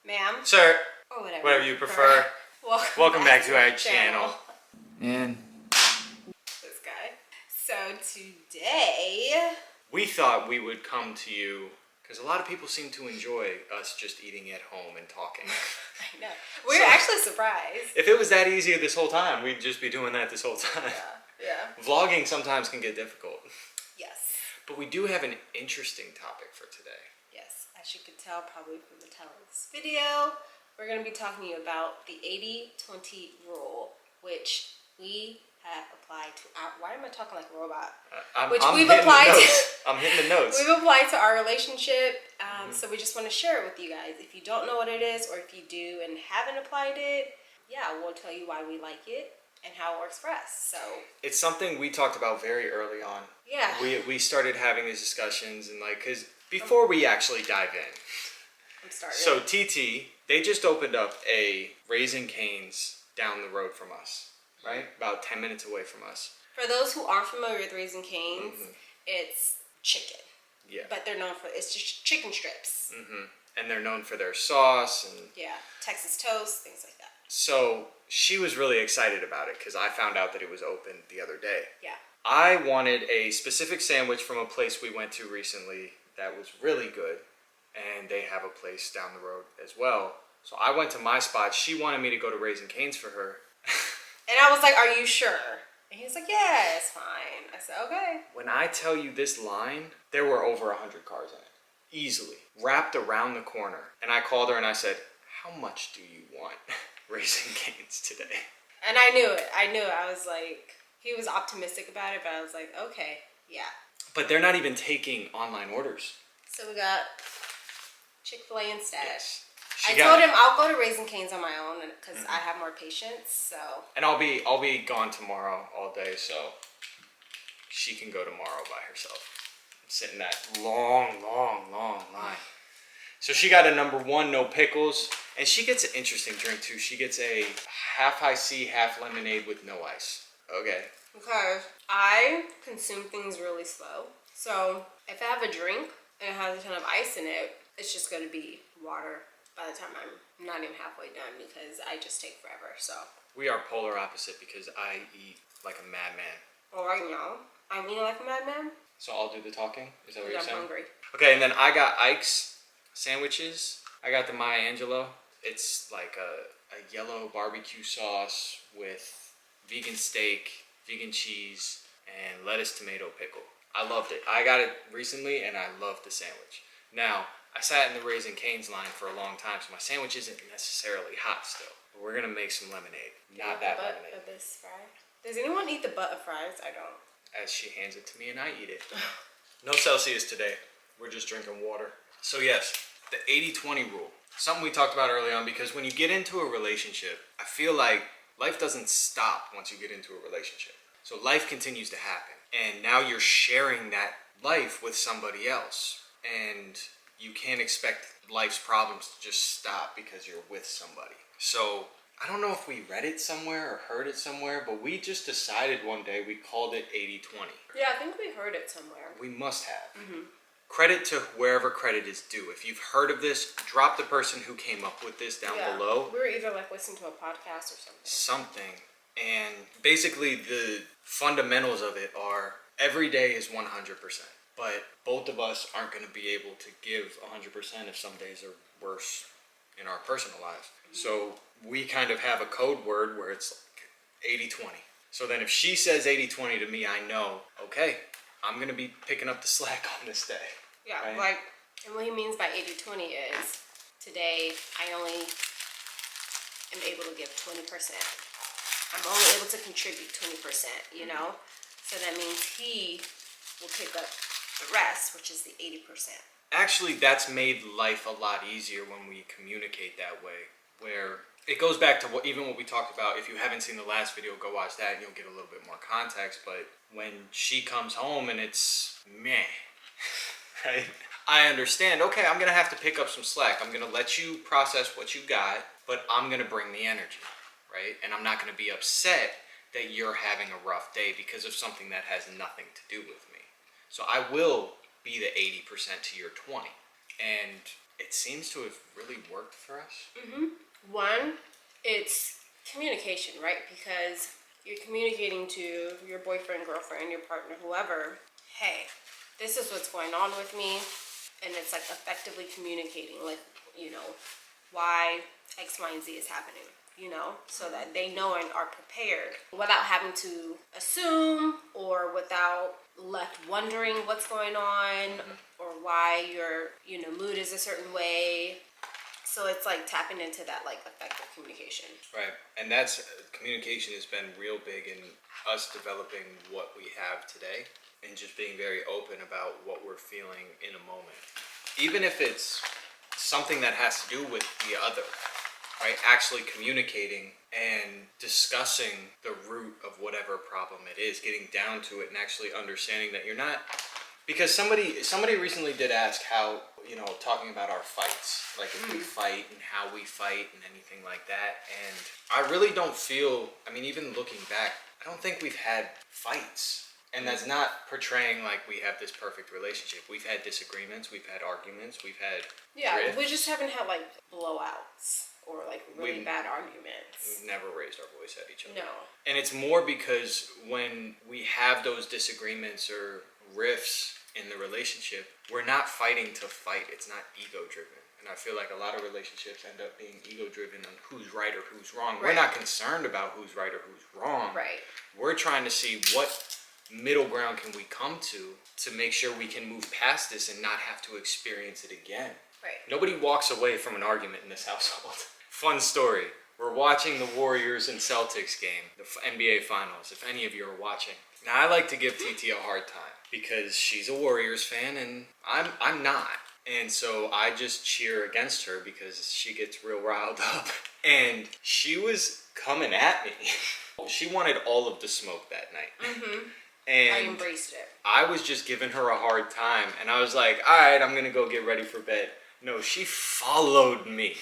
Ma'am. Sir. Or whatever. Whatever you prefer. Welcome back to our channel. And this guy. So today we thought we would come to you because a lot of people seem to enjoy us just eating at home and talking. I know. We're actually surprised. If it was that easier this whole time, we'd just be doing that this whole time. Yeah. Vlogging sometimes can get difficult. Yes. But we do have an interesting topic for today. Yes. As you could tell probably from the title of this video, we're going to be talking to you about the 80-20 rule, which we have applied to our, why am I talking like a robot? I'm hitting the notes. We've applied to our relationship, so we just want to share it with you guys. If you don't know what it is, or if you do and haven't applied it, yeah, we'll tell you why we like it and how it works for us. So it's something we talked about very early on. Yeah. We started having these discussions and because before we actually dive in. I'm starting. So TT, they just opened up a Raising Cane's down the road from us, right? About 10 minutes away from us. For those who aren't familiar with Raising Cane's, it's chicken. Yeah. But they're known for, it's just chicken strips. And they're known for their sauce and Texas toast, things like that. So she was really excited about it because I found out that it was open the other day. Yeah. I wanted a specific sandwich from a place we went to recently that was really good, and they have a place down the road as well. So I went to my spot. She wanted me to go to Raising Cane's for her. And I was like, "Are you sure?" And he was like, "Yeah, it's fine." I said, "Okay." When I tell you this line, there were over 100 cars in it. Easily. Wrapped around the corner. And I called her and I said, "How much do you want Raising Cane's today?" And I knew it. I was like, he was optimistic about it, but I was like, okay, yeah. But they're not even taking online orders. So we got ChickfilA instead. Yes. I told him I'll go to Raising Cane's on my own because I have more patience. So. And I'll be gone tomorrow all day, so she can go tomorrow by herself. Sit in that long line. So she got a #1, no pickles, and she gets an interesting drink too. She gets a half high C, half lemonade with no ice. Okay. Because I consume things really slow. So if I have a drink and it has a ton of ice in it, it's just going to be water by the time I'm not even halfway done because I just take forever. So we are polar opposite because I eat like a madman. Well, right now, I'm eating like a madman. So I'll do the talking? Is that what you're saying? I'm hungry. Okay, and then I got Ike's sandwiches. I got the Maya Angelou. It's like a yellow barbecue sauce with vegan steak, vegan cheese, and lettuce, tomato, pickle. I loved it. I got it recently and I loved the sandwich. Now, I sat in the Raising Cane's line for a long time, so my sandwich isn't necessarily hot still. But we're gonna make some lemonade. Not that lemonade. Of this fry. Does anyone eat the butt of fries? I don't. As she hands it to me and I eat it. No Celsius today. We're just drinking water. So yes, the 80-20 rule. Something we talked about early on, because when you get into a relationship, I feel like life doesn't stop once you get into a relationship. So life continues to happen. And now you're sharing that life with somebody else. And you can't expect life's problems to just stop because you're with somebody. So I don't know if we read it somewhere or heard it somewhere, but we just decided one day we called it 80-20. Yeah, I think we heard it somewhere. We must have. Credit to wherever credit is due. If you've heard of this, drop the person who came up with this down below. We were either like listening to a podcast or something. And basically the fundamentals of it are every day is 100%. But both of us aren't going to be able to give 100% if some days are worse in our personal lives. So we kind of have a code word where it's like 80-20. So then if she says 80-20 to me, I know, okay, I'm going to be picking up the slack on this day. Yeah, right? like, and what he means by 80-20 is today I only am able to give 20%. I'm only able to contribute 20%, you know? So that means he will pick up the rest, which is the 80%. Actually, that's made life a lot easier when we communicate that way, where it goes back to what we talked about. If you haven't seen the last video, go watch that and you'll get a little bit more context. But when she comes home and it's meh, right? I understand, okay, I'm going to have to pick up some slack. I'm going to let you process what you got, but I'm going to bring the energy, right? And I'm not going to be upset that you're having a rough day because of something that has nothing to do with me. So I will be the 80% to your 20. and it seems to have really worked for us. One, it's communication, right? Because you're communicating to your boyfriend, girlfriend, your partner, whoever, hey, this is what's going on with me. And it's like effectively communicating, like, you know, why X, Y, and Z is happening, you know, so that they know and are prepared without having to assume or without left wondering what's going on or why your, you know, mood is a certain way. So it's like tapping into that like effective communication. Right, and that's communication has been real big in us developing what we have today, and just being very open about what we're feeling in a moment, even if it's something that has to do with the other, right? Actually communicating and discussing the root of whatever problem it is, getting down to it and actually understanding that you're not. Because somebody recently did ask how, you know, talking about our fights, like if we fight and how we fight and anything like that. And I really don't feel, I mean, even looking back, I don't think we've had fights. And that's not portraying like we have this perfect relationship. We've had disagreements, we've had arguments, we've had Yeah, rifts. we just haven't had like blowouts or like really bad arguments. We've never raised our voice at each other. No. And it's more because when we have those disagreements or rifts in the relationship, we're not fighting to fight. It's not ego driven. And I feel like a lot of relationships end up being ego driven on who's right or who's wrong. Right. We're not concerned about who's right or who's wrong. Right. We're trying to see what middle ground can we come to make sure we can move past this and not have to experience it again. Right. Nobody walks away from an argument in this household. Fun story. We're watching the Warriors and Celtics game, the NBA Finals, if any of you are watching. Now, I like to give TT a hard time because she's a Warriors fan and I'm not. And so I just cheer against her because she gets real riled up. And she was coming at me. She wanted all of the smoke that night. Mm-hmm. And I embraced it. I was just giving her a hard time. And I was like, all right, I'm going to go get ready for bed. No, she followed me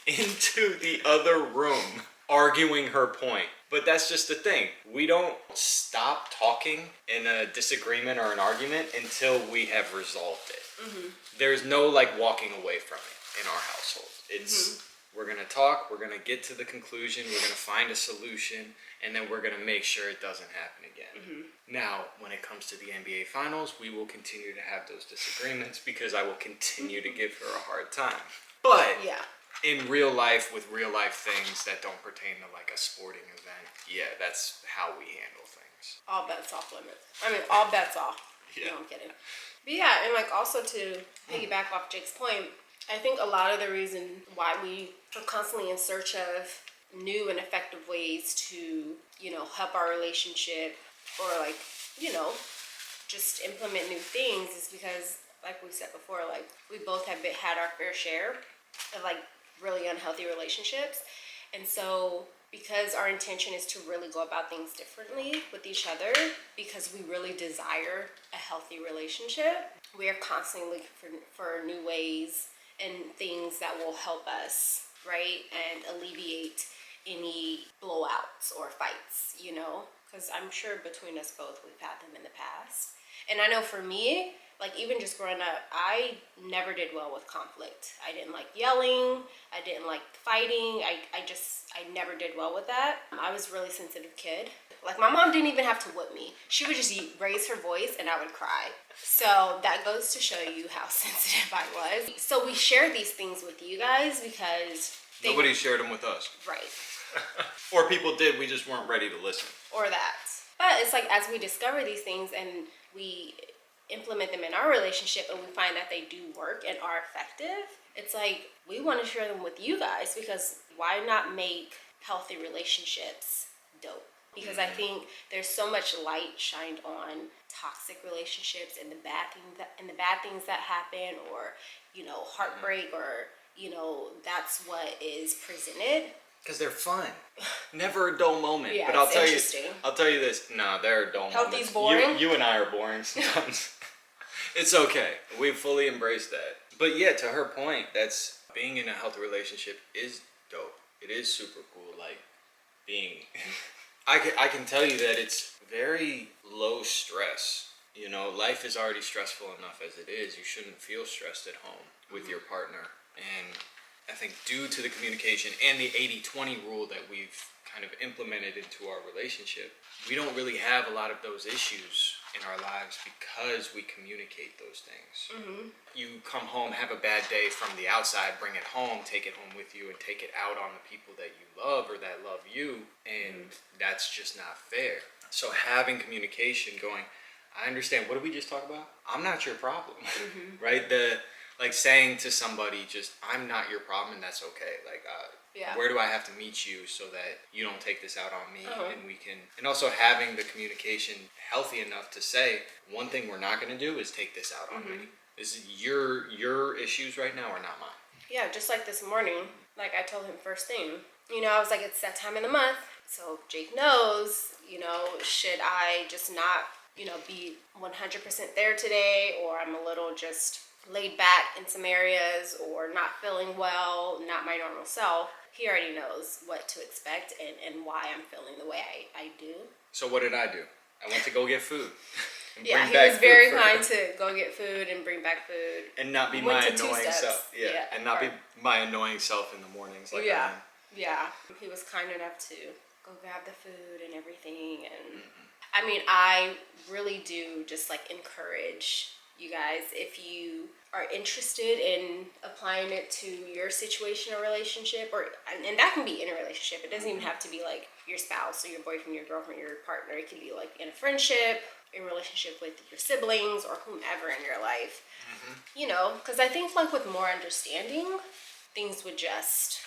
into the other room, arguing her point. But that's just the thing. We don't stop talking in a disagreement or an argument until we have resolved it. Mm-hmm. There's no like walking away from it in our household. It's we're going to talk, we're going to get to the conclusion, we're going to find a solution, and then we're going to make sure it doesn't happen again. Mm-hmm. Now, when it comes to the NBA Finals, we will continue to have those disagreements because I will continue to give her a hard time. But Yeah. in real life, with real life things that don't pertain to like a sporting event, yeah, that's how we handle things. All bets off limits. I mean, all bets off. Yeah. No, I'm kidding. But yeah, and like also to piggyback off Jake's point, I think a lot of the reason why we are constantly in search of new and effective ways to, you know, help our relationship or like, you know, just implement new things is because, like we said before, like we both have had our fair share of like really unhealthy relationships. And so because our intention is to really go about things differently with each other, because we really desire a healthy relationship, we are constantly looking for new ways and things that will help us, right? And alleviate any blowouts or fights, you know? Because I'm sure between us both, we've had them in the past. And I know for me, like even just growing up, I never did well with conflict. I didn't like yelling. I didn't like fighting. I never did well with that. I was a really sensitive kid. Like my mom didn't even have to whip me. She would just raise her voice and I would cry. So that goes to show you how sensitive I was. So we share these things with you guys because Nobody shared them with us. Right. Or people did, we just weren't ready to listen. Or that. But it's like as we discover these things and we implement them in our relationship and we find that they do work and are effective, it's like we want to share them with you guys because why not make healthy relationships dope? Because I think there's so much light shined on toxic relationships and the bad things that happen, or you know, heartbreak, or you know, that's what is presented. Because they're fun. Never a dull moment. Yeah, but I'll tell you this. No, they're dull Healthy's moments. boring? You and I are boring sometimes. It's okay. We've fully embraced that. But yeah, to her point, that's being in a healthy relationship is dope. It is super cool. Like being I can tell you that it's very low stress. You know, life is already stressful enough as it is. You shouldn't feel stressed at home with your partner. And I think due to the communication and the 80-20 rule that we've kind of implemented into our relationship, we don't really have a lot of those issues in our lives because we communicate those things. You come home, have a bad day from the outside, bring it home, take it home with you, and take it out on the people that you love or that love you, and that's just not fair. So having communication going, I understand, what did we just talk about? I'm not your problem, right? Like saying to somebody, just, I'm not your problem and that's okay. Like, where do I have to meet you so that you don't take this out on me and we can, and also having the communication healthy enough to say, one thing we're not going to do is take this out on me. This is your issues right now are not mine. Yeah, just like this morning, like I told him first thing, you know, I was like, it's that time of the month. So Jake knows, you know, should I just not, you know, be 100% there today, or I'm a little just laid back in some areas or not feeling well, not my normal self. He already knows what to expect and why I'm feeling the way I do. So what did I do? I went to go get food. Yeah, he was very kind to go get food and bring back food. And not be my annoying self. Yeah, and not be my annoying self in the mornings. Like yeah, he was kind enough to go grab the food and everything. And I mean, I really do just like encourage you guys, if you are interested in applying it to your situation or relationship, or and that can be in a relationship. It doesn't even have to be like your spouse or your boyfriend, your girlfriend, your partner. It can be like in a friendship, in relationship with your siblings or whomever in your life. You know, because I think like with more understanding, things would just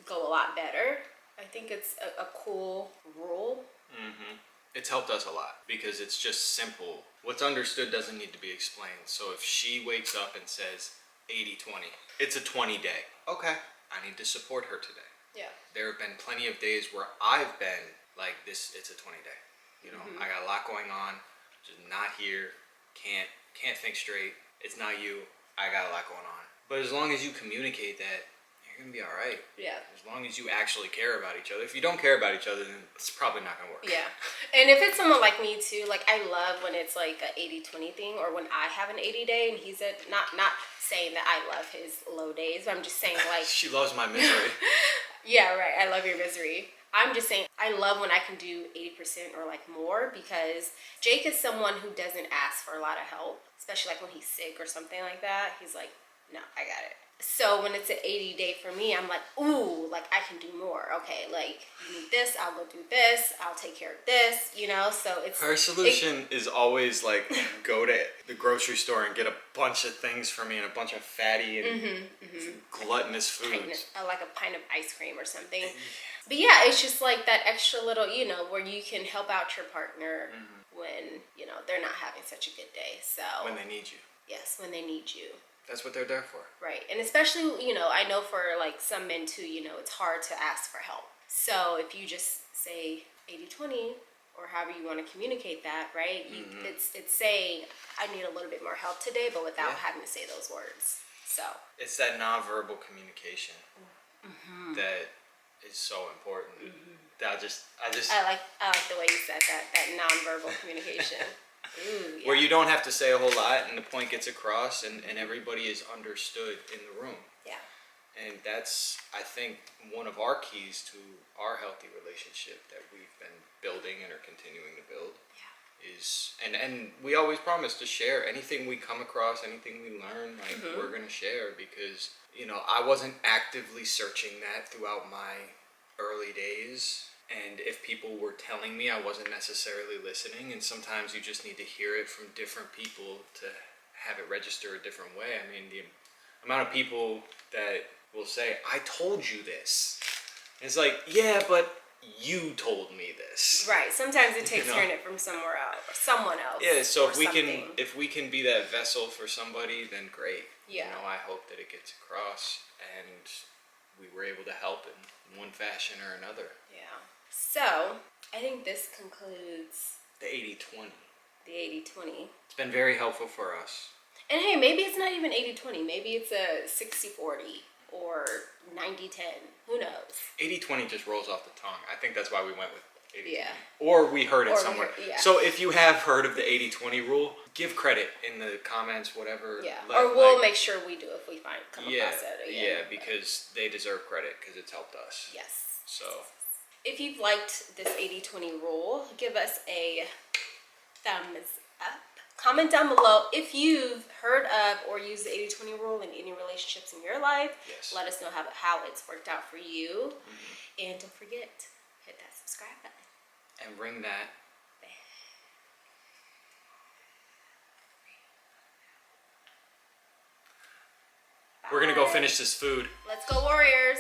go a lot better. I think it's a cool rule. It's helped us a lot because it's just simple. What's understood doesn't need to be explained. So if she wakes up and says 80-20, it's a 20 day. Okay, I need to support her today. Yeah. There have been plenty of days where I've been like this, it's a 20 day. You know, I got a lot going on, just not here, can't think straight. It's not you, I got a lot going on. But as long as you communicate that, you're gonna be all right. Yeah. As long as you actually care about each other. If you don't care about each other, then it's probably not gonna work. Yeah. And if it's someone like me too, like I love when it's like a 80-20 thing, or when I have an 80 day and he's at, not saying that I love his low days, but I'm just saying like. She loves my misery. Yeah, right. I love your misery. I'm just saying I love when I can do 80% or like more, because Jake is someone who doesn't ask for a lot of help, especially like when he's sick or something like that. He's like, no, I got it. So when it's an 80 day for me, I'm like, ooh, like I can do more. Okay, like you need this, I'll go do this, I'll take care of this, you know? So it's her solution is always like go to the grocery store and get a bunch of things for me and a bunch of fatty and gluttonous foods. Like a pint of ice cream or something. But yeah, it's just like that extra little, you know, where you can help out your partner when, you know, they're not having such a good day. So when they need you. Yes, when they need you. That's what they're there for. Right. And especially, you know, I know for like some men too, you know, it's hard to ask for help. So if you just say 80-20 or however you want to communicate that, right? It's saying I need a little bit more help today, but without having to say those words. So it's that nonverbal communication that is so important. I like the way you said that nonverbal communication. Ooh, yeah. Where you don't have to say a whole lot and the point gets across and everybody is understood in the room. Yeah. And that's, I think, one of our keys to our healthy relationship that we've been building and are continuing to build. Yeah. Is, and we always promise to share anything we come across, anything we learn, like we're going to share, because, you know, I wasn't actively searching that throughout my early days. And if people were telling me, I wasn't necessarily listening. And sometimes you just need to hear it from different people to have it register a different way. I mean, the amount of people that will say, I told you this. And it's like, yeah, but you told me this. Right. Sometimes it takes hearing it from somewhere else or someone else. Yeah. So if we can be that vessel for somebody, then great. Yeah. You know, I hope that it gets across and we were able to help in one fashion or another. Yeah. So, I think this concludes the 80-20. The 80-20. It's been very helpful for us. And hey, maybe it's not even 80-20. Maybe it's a 60-40 or 90-10. Who knows? 80-20 just rolls off the tongue. I think that's why we went with 80-20. Yeah. Or we heard it Or we somewhere. heard- yeah. So if you have heard of the 80-20 rule, give credit in the comments, whatever. Yeah. Let- Or we'll like- make sure we do if we come yeah, across it. yeah, because they deserve credit because it's helped us. Yes. So If you've liked this 80-20 rule, give us a thumbs up. Comment down below if you've heard of or used the 80-20 rule in any relationships in your life. Yes. Let us know how it's worked out for you. And don't forget, hit that subscribe button. and ring that. We're gonna go finish this food. Let's go, Warriors.